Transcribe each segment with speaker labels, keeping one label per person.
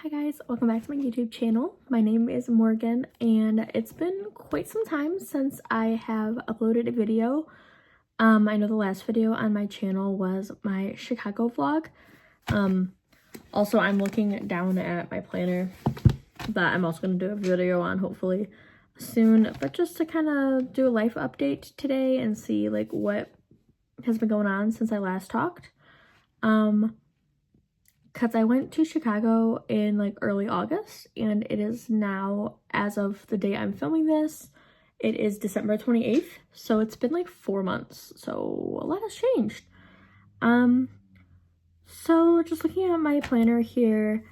Speaker 1: Hi guys, welcome back to my YouTube channel. My name is Morgan and it's been quite some time since I have uploaded a video. I know the last video on my channel was my Chicago vlog. Also I'm looking down at my planner that I'm also going to do a video on hopefully soon, but just to kind of do a life update today and see like what has been going on since I last talked. Because I went to Chicago in like early August and it is now, as of the day I'm filming this, it is December 28th. So it's been like 4 months. So a lot has changed. So just looking at my planner here,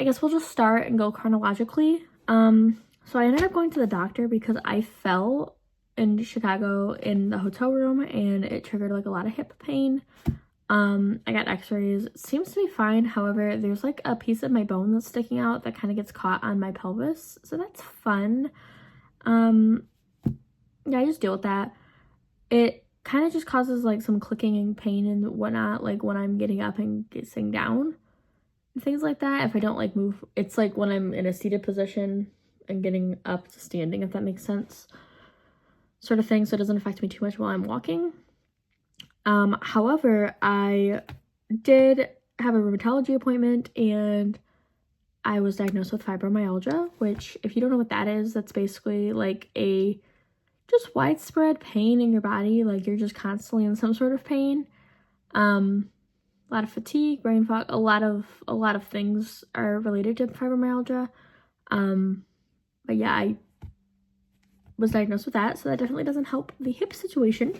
Speaker 1: I guess we'll just start and go chronologically. So I ended up going to the doctor because I fell in Chicago in the hotel room and it triggered like a lot of hip pain. I got x-rays. It seems to be fine. However, there's like a piece of my bone that's sticking out that kind of gets caught on my pelvis. So that's fun. Yeah, I just deal with that. It kind of just causes like some clicking and pain and whatnot, like when I'm getting up and sitting down and things like that. If I don't like move, it's like when I'm in a seated position and getting up to standing, if that makes sense, sort of thing. So it doesn't affect me too much while I'm walking. However, I did have a rheumatology appointment and I was diagnosed with fibromyalgia, which if you don't know what that is, that's basically like a just widespread pain in your body. Like you're just constantly in some sort of pain. A lot of fatigue, brain fog, a lot of things are related to fibromyalgia. But yeah, I was diagnosed with that, so that definitely doesn't help the hip situation.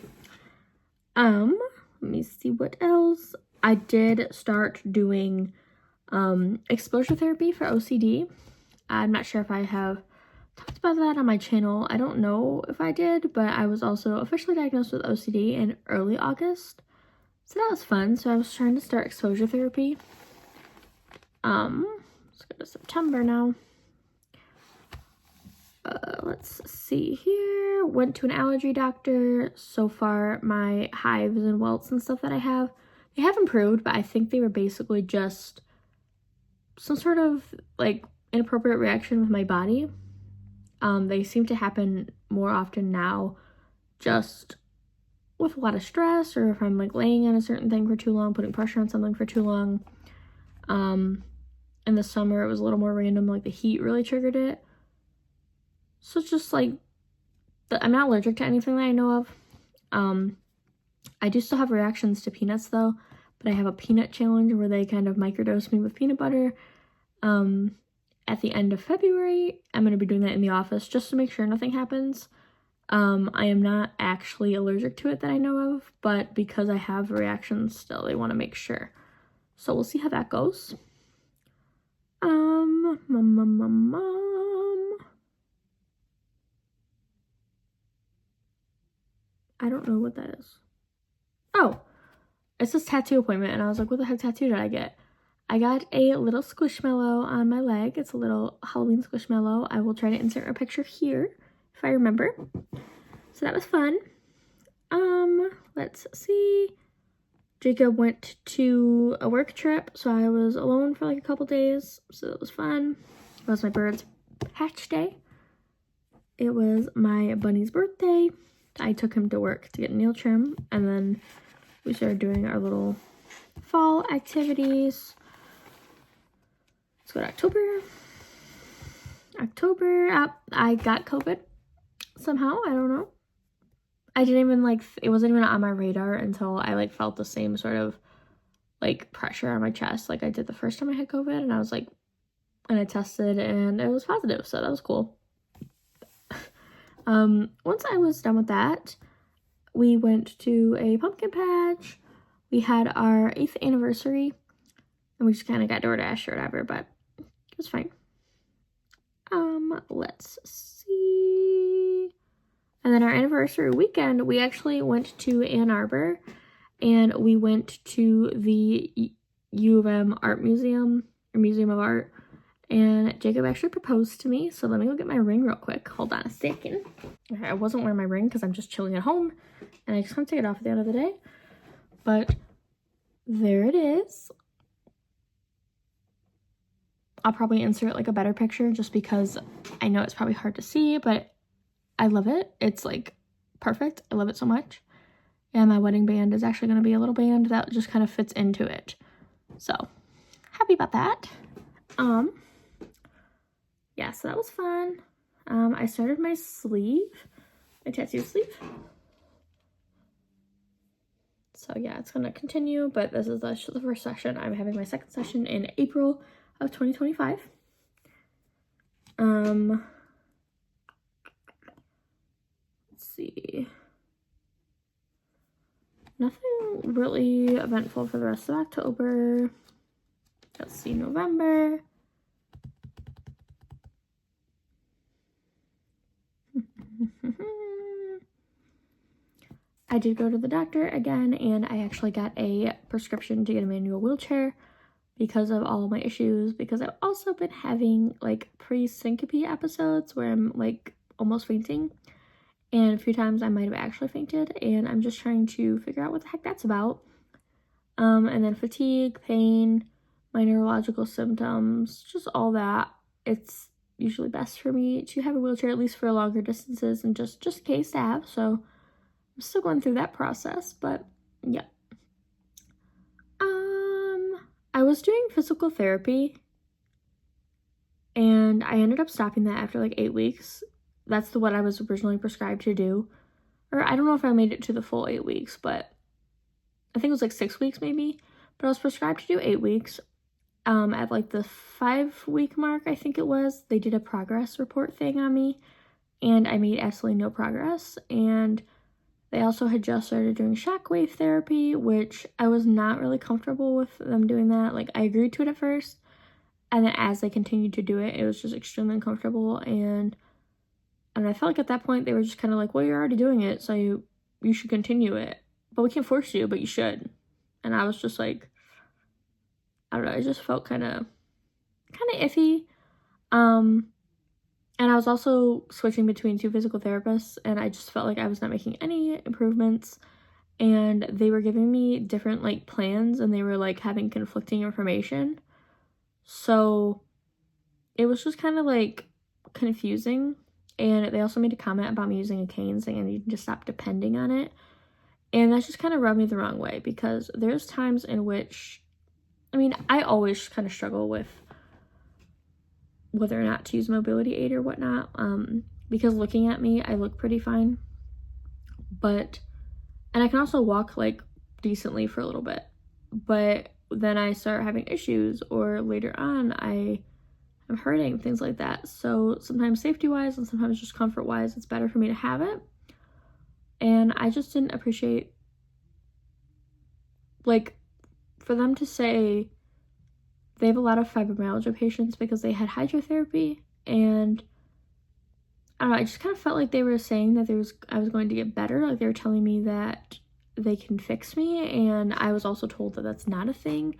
Speaker 1: Let me see what else. I did start doing exposure therapy for OCD. I'm not sure if I have talked about that on my channel. I don't know if I did, but I was also officially diagnosed with OCD in early August. So that was fun. So I was trying to start exposure therapy. Let's go to September now. Let's see here. Went to an allergy doctor. So far, my hives and welts and stuff that I have, they have improved, but I think they were basically just some sort of like inappropriate reaction with my body. They seem to happen more often now, just with a lot of stress, or if I'm like laying on a certain thing for too long, putting pressure on something for too long. In the summer, it was a little more random, like the heat really triggered it. So it's just like, I'm not allergic to anything that I know of. I do still have reactions to peanuts though, but I have a peanut challenge where they kind of microdose me with peanut butter. At the end of February, I'm going to be doing that in the office just to make sure nothing happens. I am not actually allergic to it that I know of, but because I have reactions still, they want to make sure. So we'll see how that goes. I don't know what that is. Oh, it's this tattoo appointment, and I was like, what the heck tattoo did I get? I got a little Squishmallow on my leg. It's a little Halloween Squishmallow. I will try to insert a picture here if I remember. So that was fun. Let's see. Jacob went to a work trip, so I was alone for like a couple days, so that was fun. It was my bird's hatch day. It was my bunny's birthday. I took him to work to get nail trim, and then we started doing our little fall activities. Let's go to October. I got COVID somehow. I don't know. I didn't even like, it wasn't even on my radar until I like felt the same sort of like pressure on my chest like I did the first time I had COVID, and I was like, and I tested and it was positive, so that was cool. Once I was done with that, we went to a pumpkin patch. We had our 8th anniversary, and we just kind of got DoorDash or whatever, but it was fine. Let's see. And then our anniversary weekend, we actually went to Ann Arbor, and we went to the U of M Art Museum, or Museum of Art, and Jacob actually proposed to me. So let me go get my ring real quick. Hold on a second. Okay, I wasn't wearing my ring because I'm just chilling at home, and I just want to take it off at the end of the day. But there it is. I'll probably insert like a better picture just because I know it's probably hard to see, but I love it. It's like perfect. I love it so much. And my wedding band is actually going to be a little band that just kind of fits into it. So happy about that. Yeah, so that was fun. I started my sleeve, my tattoo sleeve. So yeah, it's going to continue, but this is the first session. I'm having my second session in April of 2025. Let's see. Nothing really eventful for the rest of October. Let's see, November. I did go to the doctor again, and I actually got a prescription to get a manual wheelchair because of all of my issues, because I've also been having like pre-syncope episodes where I'm like almost fainting, and a few times I might have actually fainted, and I'm just trying to figure out what the heck that's about. And then fatigue, pain, my neurological symptoms, just all that. It's usually best for me to have a wheelchair, at least for longer distances, and just in case to have, so I'm still going through that process, but yeah. I was doing physical therapy, and I ended up stopping that after like 8 weeks. That's what I was originally prescribed to do. Or I don't know if I made it to the full 8 weeks, but I think it was like 6 weeks maybe. But I was prescribed to do 8 weeks. At like the 5-week mark, I think it was, they did a progress report thing on me, and I made absolutely no progress. And they also had just started doing shockwave therapy, which I was not really comfortable with them doing that. Like, I agreed to it at first, and then as they continued to do it, it was just extremely uncomfortable. And I felt like at that point, they were just kind of like, well, you're already doing it, so you should continue it. But we can't force you, but you should. And I was just like, I don't know, it just felt kind of iffy. And I was also switching between 2 physical therapists, and I just felt like I was not making any improvements. And they were giving me different like plans, and they were like having conflicting information. So it was just kind of like confusing. And they also made a comment about me using a cane, saying I need to stop depending on it. And that just kind of rubbed me the wrong way, because there's times in which, I mean, I always kind of struggle with whether or not to use mobility aid or whatnot, because looking at me, I look pretty fine, and I can also walk like decently for a little bit, but then I start having issues, or later on I am hurting, things like that. So sometimes safety wise and sometimes just comfort wise, it's better for me to have it. And I just didn't appreciate, like, for them to say they have a lot of fibromyalgia patients because they had hydrotherapy, and I don't know, I just kind of felt like they were saying that I was going to get better. Like, they were telling me that they can fix me, and I was also told that that's not a thing.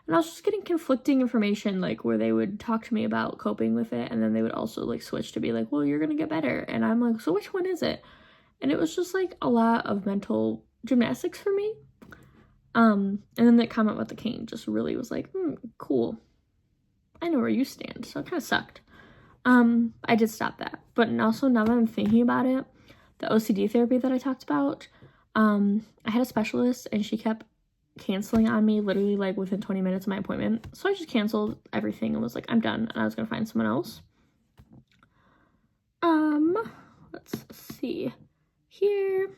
Speaker 1: And I was just getting conflicting information, like, where they would talk to me about coping with it, and then they would also like switch to be like, well, you're gonna get better. And I'm like, so which one is it? And it was just like a lot of mental gymnastics for me. And then the comment with the cane just really was like, cool. I know where you stand. So it kind of sucked. I did stop that. But also, now that I'm thinking about it, the OCD therapy that I talked about, I had a specialist, and she kept canceling on me literally like within 20 minutes of my appointment. So I just canceled everything and was like, I'm done. And I was going to find someone else. Let's see here.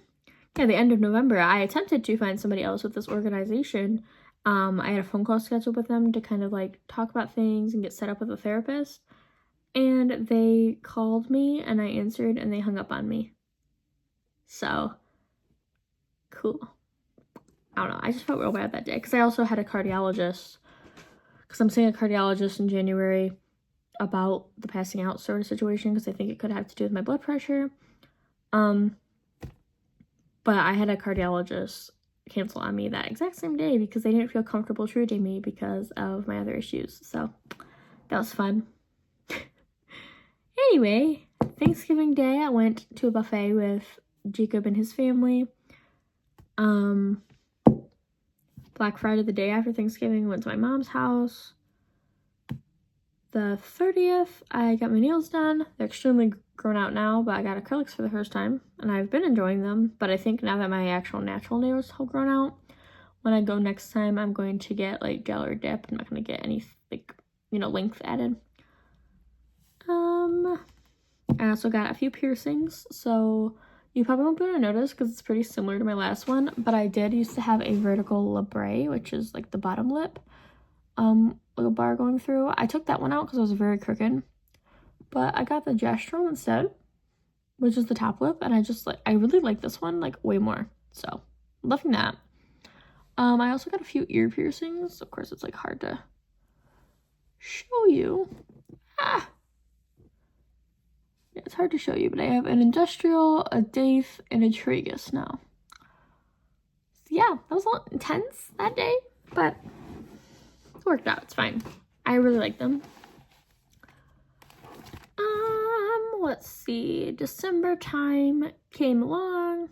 Speaker 1: Yeah, the end of November, I attempted to find somebody else with this organization. I had a phone call scheduled with them to kind of like talk about things and get set up with a therapist. And they called me, and I answered, and they hung up on me. So, cool. I don't know, I just felt real bad that day, because I also had a cardiologist, because I'm seeing a cardiologist in January about the passing out sort of situation, because I think it could have to do with my blood pressure. But I had a cardiologist cancel on me that exact same day because they didn't feel comfortable treating me because of my other issues. So that was fun. Anyway, Thanksgiving Day, I went to a buffet with Jacob and his family. Black Friday, the day after Thanksgiving, went to my mom's house. the 30th, I got my nails done. They're extremely grown out now, but I got acrylics for the first time, and I've been enjoying them. But I think now that my actual natural nails have grown out, when I go next time, I'm going to get like gel or dip. I'm not going to get any like, you know, length added. I also got a few piercings, so you probably won't be able to notice because it's pretty similar to my last one, but I did used to have a vertical labrae, which is like the bottom lip, little bar going through. I took that one out because it was very crooked, but I got the gestural instead, which is the top lip, and I really like this one like way more, so loving that. I also got a few ear piercings. Of course, it's like hard to show you. It's hard to show you, but I have an industrial, a Dave, and a tragus now. So yeah, that was a lot intense that day, but it worked out. It's fine. I really like them. Let's see. December time came along.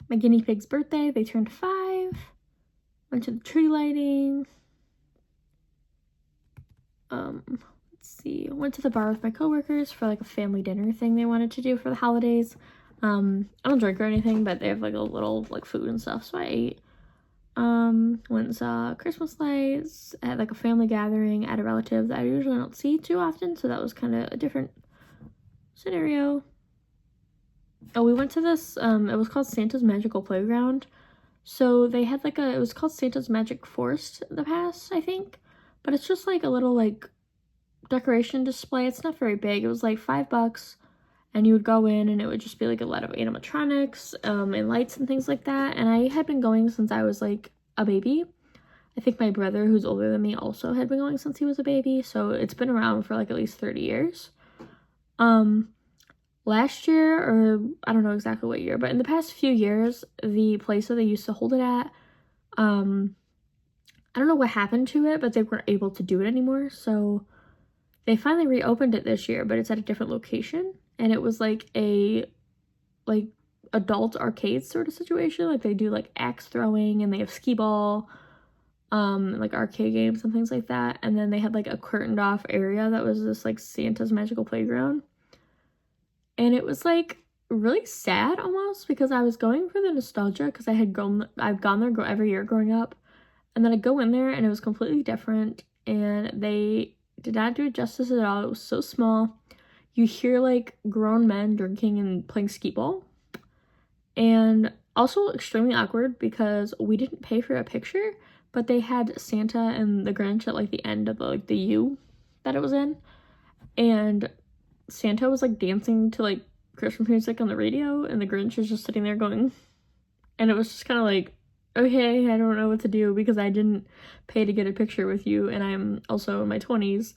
Speaker 1: My guinea pig's birthday. They turned 5. Went to the tree lighting. Let's see. Went to the bar with my coworkers for like a family dinner thing they wanted to do for the holidays. I don't drink or anything, but they have like a little like food and stuff, so I ate. Went and saw Christmas lights at like a family gathering at a relative that I usually don't see too often, so that was kind of a different scenario. Oh, we went to this, it was called Santa's Magical Playground. So they had like it was called Santa's Magic Forest in the past, I think. But it's just like a little like decoration display. It's not very big. It was like $5, and you would go in and it would just be like a lot of animatronics, and lights and things like that. And I had been going since I was like a baby. I think my brother, who's older than me, also had been going since he was a baby. So it's been around for like at least 30 years. Last year, or I don't know exactly what year, but in the past few years, the place that they used to hold it at, I don't know what happened to it, but they weren't able to do it anymore. So they finally reopened it this year, but it's at a different location. And it was like a adult arcade sort of situation. Like they do like axe throwing, and they have skee ball, like arcade games and things like that. And then they had like a curtained off area that was this like Santa's Magical Playground. And it was like really sad almost, because I was going for the nostalgia, because I've gone there every year growing up. And then I go in there and it was completely different, and they did not do it justice at all. It was so small. You hear like grown men drinking and playing skee ball. And also extremely awkward because we didn't pay for a picture, but they had Santa and the Grinch at like the end of the U that it was in. And Santa was like dancing to like Christmas music on the radio, and the Grinch was just sitting there going, and it was just kind of like, okay, I don't know what to do because I didn't pay to get a picture with you, and I'm also in my 20s.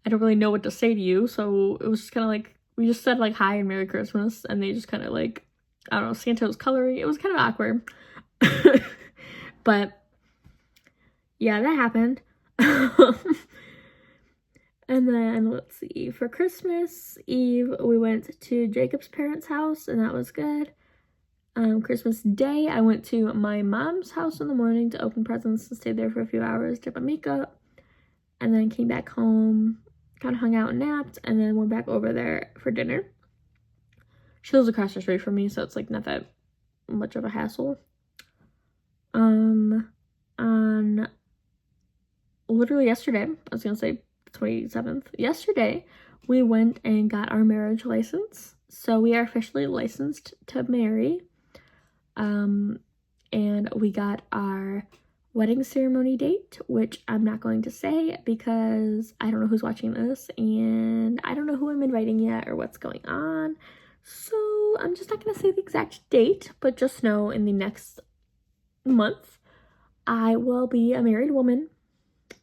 Speaker 1: I don't really know what to say to you, so it was just kind of like, we just said like hi and Merry Christmas, and they just kind of like, I don't know, Santa was coloring. It was kind of awkward. But yeah, that happened. And then, let's see, for Christmas Eve, we went to Jacob's parents' house, and that was good. Christmas Day, I went to my mom's house in the morning to open presents and stayed there for a few hours, did my makeup, and then came back home, kind of hung out and napped, and then went back over there for dinner. She lives across the street from me, so it's like not that much of a hassle. On literally yesterday, I was gonna say 27th, yesterday, we went and got our marriage license. So we are officially licensed to marry. And we got our wedding ceremony date, which I'm not going to say because I don't know who's watching this, and I don't know who I'm inviting yet or what's going on. So I'm just not going to say the exact date, but just know in the next month, I will be a married woman,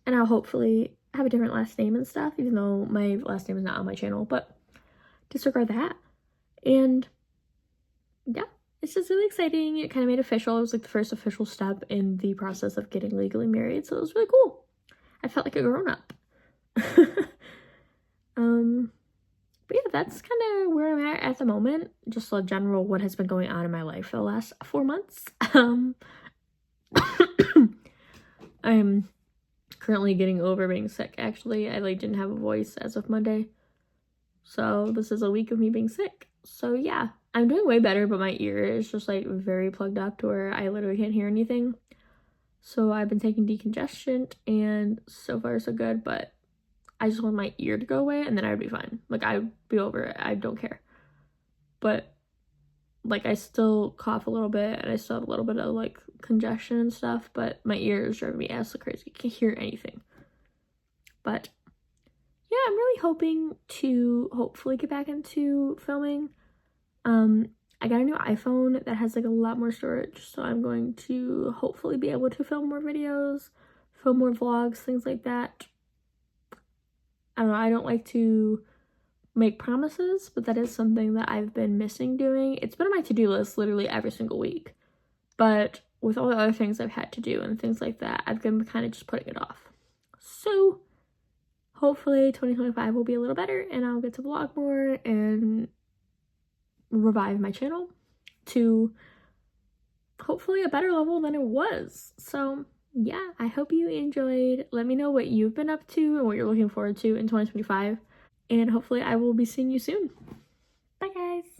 Speaker 1: and I'll hopefully have a different last name and stuff, even though my last name is not on my channel, but disregard that. And yeah, it's just really exciting. It kind of made official. It was like the first official step in the process of getting legally married, so it was really cool. I felt like a grown-up. But yeah, that's kind of where I'm at the moment. Just a general what has been going on in my life for the last 4 months. I'm currently getting over being sick. Actually, I like didn't have a voice as of Monday. So this is a week of me being sick. So yeah, I'm doing way better, but my ear is just like very plugged up to where I literally can't hear anything. So I've been taking decongestant and so far so good, but I just want my ear to go away and then I'd be fine. Like I'd be over it. I don't care. But like I still cough a little bit and I still have a little bit of like congestion and stuff, but my ear is driving me absolutely crazy. I can't hear anything. But yeah, I'm really hoping to hopefully get back into filming. I got a new iPhone that has like a lot more storage, so I'm going to hopefully be able to film more videos, film more vlogs, things like that. I don't know, I don't like to make promises, but that is something that I've been missing doing. It's been on my to-do list literally every single week, but with all the other things I've had to do and things like that, I've been kind of just putting it off. So hopefully 2025 will be a little better and I'll get to vlog more and revive my channel to hopefully a better level than it was. So yeah, I hope you enjoyed. Let me know what you've been up to and what you're looking forward to in 2025. And hopefully I will be seeing you soon. Bye guys.